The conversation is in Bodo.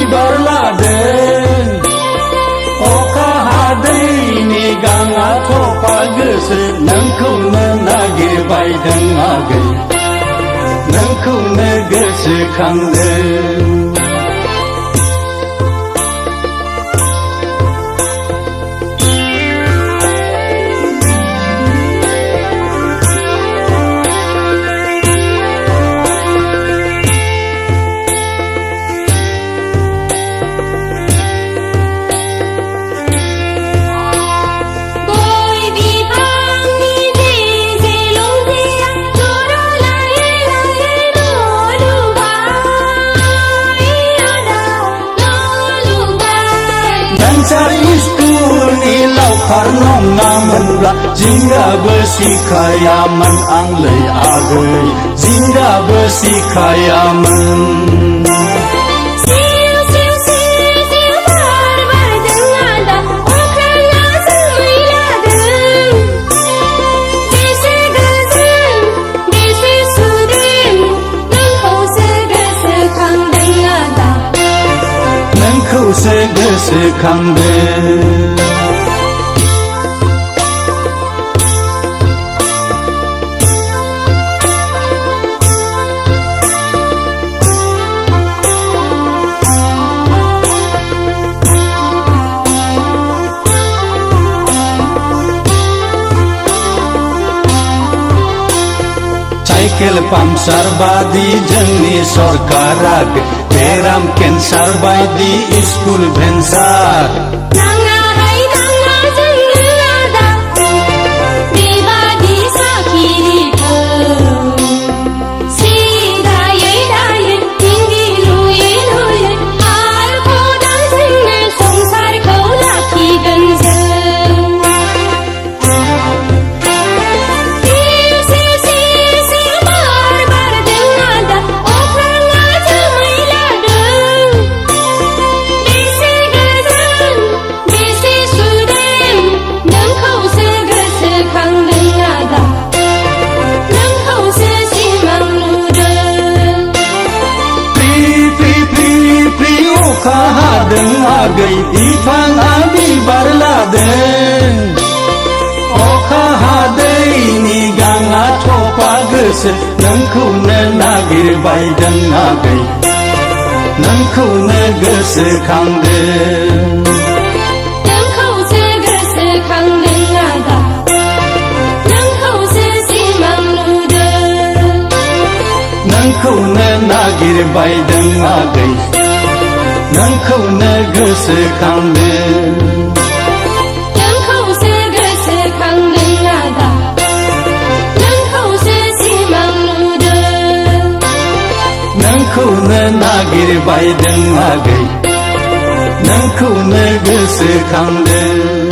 बिबार लादों अखा हादैनि गांआ थफा गोसो नोंखौनो नागिरबायदों आगै नोंखौनो गोसोखांदों स्कुलनि लावखार नङामोनब्ला जिंगाबो सिखायामोन आंलै आगै जिंगाबो सिखायामोन नोंखौसो गोसोखांदों साइकेल पाम्पसार बादि जोंनि सरकारा बेराम केन्सार बायदि स्कुल भेन्सार अखा हादों आगै बिफांआ बिबार लादों अखा हादैनि गांआ थफा गोसो नोंखौनो नागिरबायदों आगै नोंखौनो गोसोखांदों नोंखौसो गोसोखांदों आदा नोंखौसो सिमां नुदों नोंखौनो नागिरबायदों आगै नोंखौनो गोसोखांदों नोंखौसो गोसोखांदों आदा नोंखौसो सिमां नुदों नोंखौनो नागिरबायदों आगै नोंखौनो गोसोखांदों